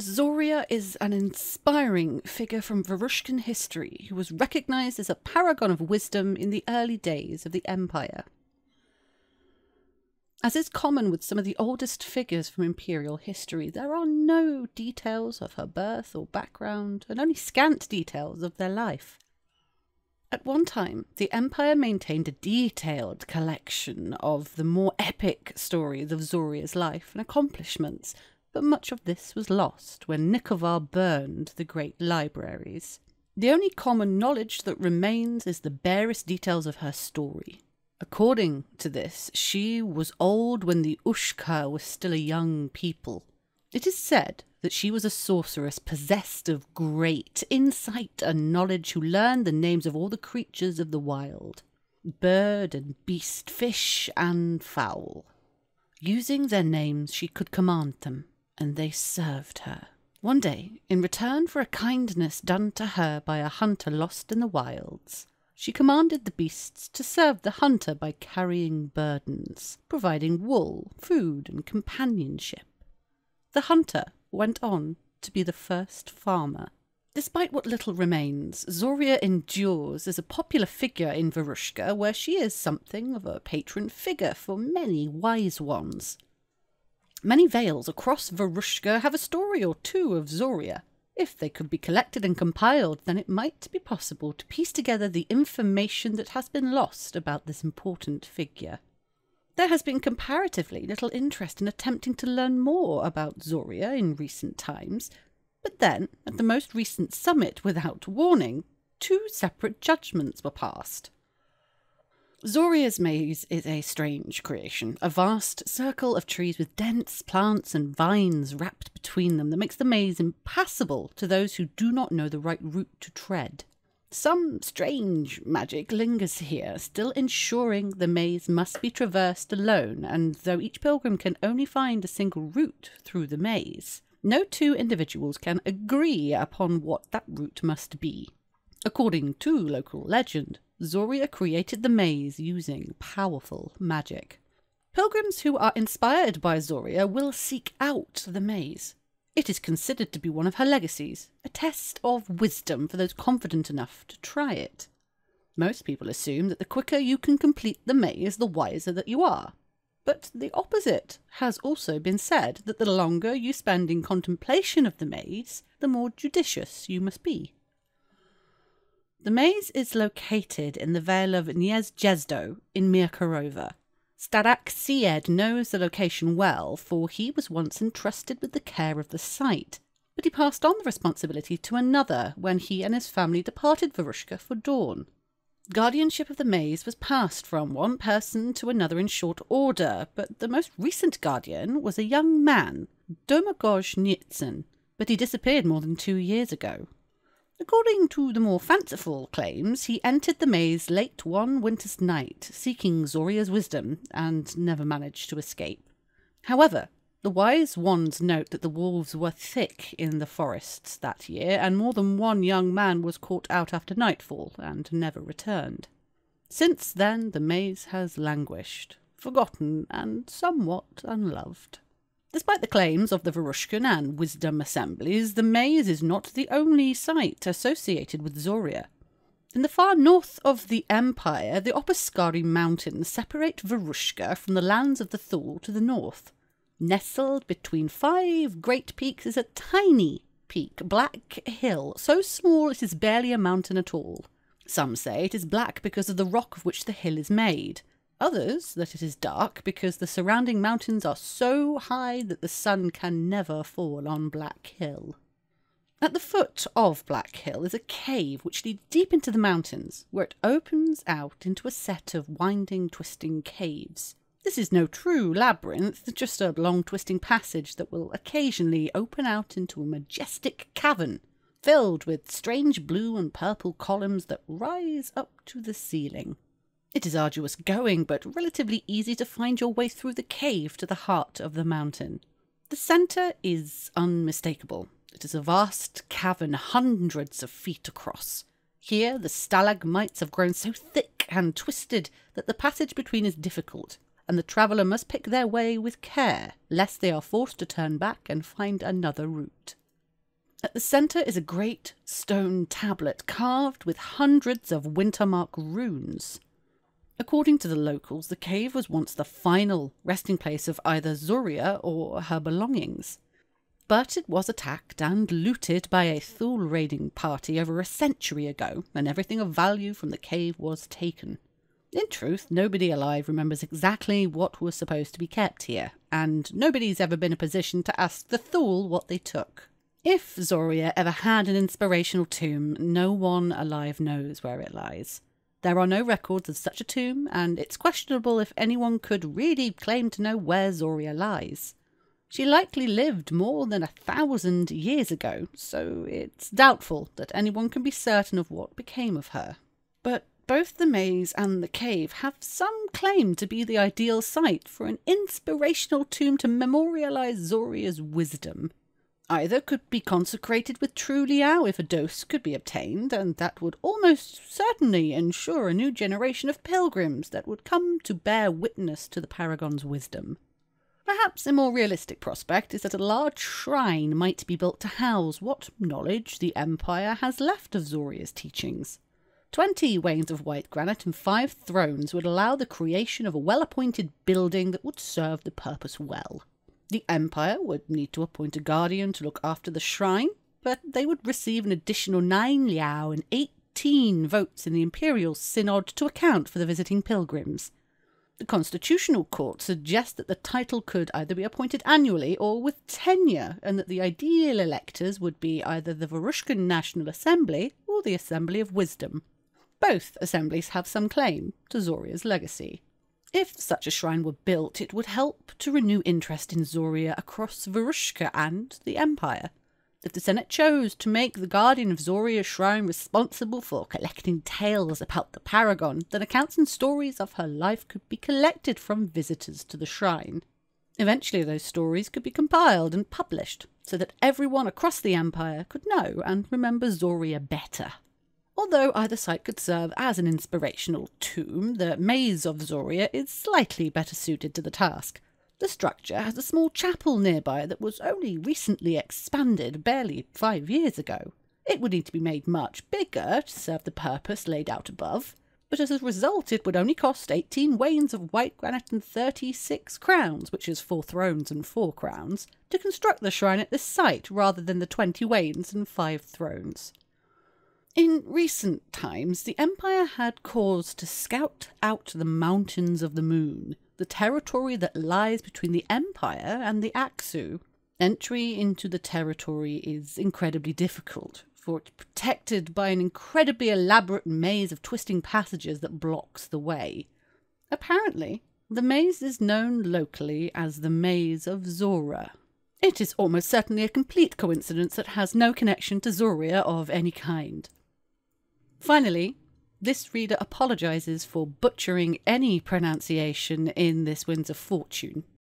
Zoria is an inspiring figure from Varushkan history who was recognised as a paragon of wisdom in the early days of the Empire. As is common with some of the oldest figures from imperial history, there are no details of her birth or background, and only scant details of their life. At one time, the Empire maintained a detailed collection of the more epic stories of Zoria's life and accomplishments, but much of this was lost when Nikovar burned the great libraries. The only common knowledge that remains is the barest details of her story. According to this, she was old when the Ushka was still a young people. It is said that she was a sorceress possessed of great insight and knowledge who learned the names of all the creatures of the wild, bird and beast, fish and fowl. Using their names, she could command them, and they served her. One day, in return for a kindness done to her by a hunter lost in the wilds, she commanded the beasts to serve the hunter by carrying burdens, providing wool, food, and companionship. The hunter went on to be the first farmer. Despite what little remains, Zoria endures as a popular figure in Varushka, where she is something of a patron figure for many wise ones. Many vales across Varushka have a story or two of Zoria. If they could be collected and compiled, then it might be possible to piece together the information that has been lost about this important figure. There has been comparatively little interest in attempting to learn more about Zoria in recent times, but then, at the most recent summit without warning, 2 separate judgments were passed. Zoria's maze is a strange creation, a vast circle of trees with dense plants and vines wrapped between them that makes the maze impassable to those who do not know the right route to tread. Some strange magic lingers here, still ensuring the maze must be traversed alone, and though each pilgrim can only find a single route through the maze, no 2 individuals can agree upon what that route must be. According to local legend, Zoria created the maze using powerful magic. Pilgrims who are inspired by Zoria will seek out the maze. It is considered to be one of her legacies, a test of wisdom for those confident enough to try it. Most people assume that the quicker you can complete the maze, the wiser that you are. But the opposite has also been said, that the longer you spend in contemplation of the maze, the more judicious you must be. The maze is located in the Vale of Niezjezdo in Mirkarova. Starak Sied knows the location well, for he was once entrusted with the care of the site, but he passed on the responsibility to another when he and his family departed Varushka for Dawn. Guardianship of the maze was passed from one person to another in short order, but the most recent guardian was a young man, Domagoj Nitsin, but he disappeared more than 2 years ago. According to the more fanciful claims, he entered the maze late one winter's night, seeking Zoria's wisdom, and never managed to escape. However, the wise ones note that the wolves were thick in the forests that year, and more than one young man was caught out after nightfall, and never returned. Since then, the maze has languished, forgotten, and somewhat unloved. Despite the claims of the Varushkan and Wisdom Assemblies, the maze is not the only site associated with Zoria. In the far north of the Empire, the Opaskari Mountains separate Varushka from the lands of the Thule to the north. Nestled between 5 great peaks is a tiny peak, Black Hill, so small it is barely a mountain at all. Some say it is black because of the rock of which the hill is made. Others, that it is dark because the surrounding mountains are so high that the sun can never fall on Black Hill. At the foot of Black Hill is a cave which leads deep into the mountains, where it opens out into a set of winding, twisting caves. This is no true labyrinth, just a long twisting passage that will occasionally open out into a majestic cavern, filled with strange blue and purple columns that rise up to the ceiling. It is arduous going, but relatively easy to find your way through the cave to the heart of the mountain. The centre is unmistakable. It is a vast cavern hundreds of feet across. Here the stalagmites have grown so thick and twisted that the passage between is difficult, and the traveller must pick their way with care, lest they are forced to turn back and find another route. At the centre is a great stone tablet carved with hundreds of Wintermark runes. According to the locals, the cave was once the final resting place of either Zoria or her belongings. But it was attacked and looted by a Thule raiding party over a century ago, and everything of value from the cave was taken. In truth, nobody alive remembers exactly what was supposed to be kept here, and nobody's ever been in a position to ask the Thule what they took. If Zoria ever had an inspirational tomb, no one alive knows where it lies. There are no records of such a tomb, and it's questionable if anyone could really claim to know where Zoria lies. She likely lived more than 1,000 years ago, so it's doubtful that anyone can be certain of what became of her. But both the maze and the cave have some claim to be the ideal site for an inspirational tomb to memorialise Zoria's wisdom. Either could be consecrated with true liao if a dose could be obtained, and that would almost certainly ensure a new generation of pilgrims that would come to bear witness to the paragon's wisdom. Perhaps a more realistic prospect is that a large shrine might be built to house what knowledge the Empire has left of Zoria's teachings. 20 wains of white granite and 5 thrones would allow the creation of a well-appointed building that would serve the purpose well. The Empire would need to appoint a guardian to look after the shrine, but they would receive an additional 9 liao and 18 votes in the Imperial Synod to account for the visiting pilgrims. The Constitutional Court suggests that the title could either be appointed annually or with tenure, and that the ideal electors would be either the Varushkan National Assembly or the Assembly of Wisdom. Both assemblies have some claim to Zoria's legacy. If such a shrine were built, it would help to renew interest in Zoria across Varushka and the Empire. If the Senate chose to make the guardian of Zoria's shrine responsible for collecting tales about the paragon, then accounts and stories of her life could be collected from visitors to the shrine. Eventually those stories could be compiled and published, so that everyone across the Empire could know and remember Zoria better. Although either site could serve as an inspirational tomb, the maze of Zoria is slightly better suited to the task. The structure has a small chapel nearby that was only recently expanded, barely 5 years ago. It would need to be made much bigger to serve the purpose laid out above, but as a result it would only cost 18 wains of white granite and 36 crowns, which is 4 thrones and 4 crowns, to construct the shrine at this site rather than the 20 wains and 5 thrones. In recent times, the Empire had cause to scout out the Mountains of the Moon, the territory that lies between the Empire and the Aksu. Entry into the territory is incredibly difficult, for it's protected by an incredibly elaborate maze of twisting passages that blocks the way. Apparently, the maze is known locally as the Maze of Zora. It is almost certainly a complete coincidence that has no connection to Zoria of any kind. Finally, this reader apologises for butchering any pronunciation in this Winds of Fortune.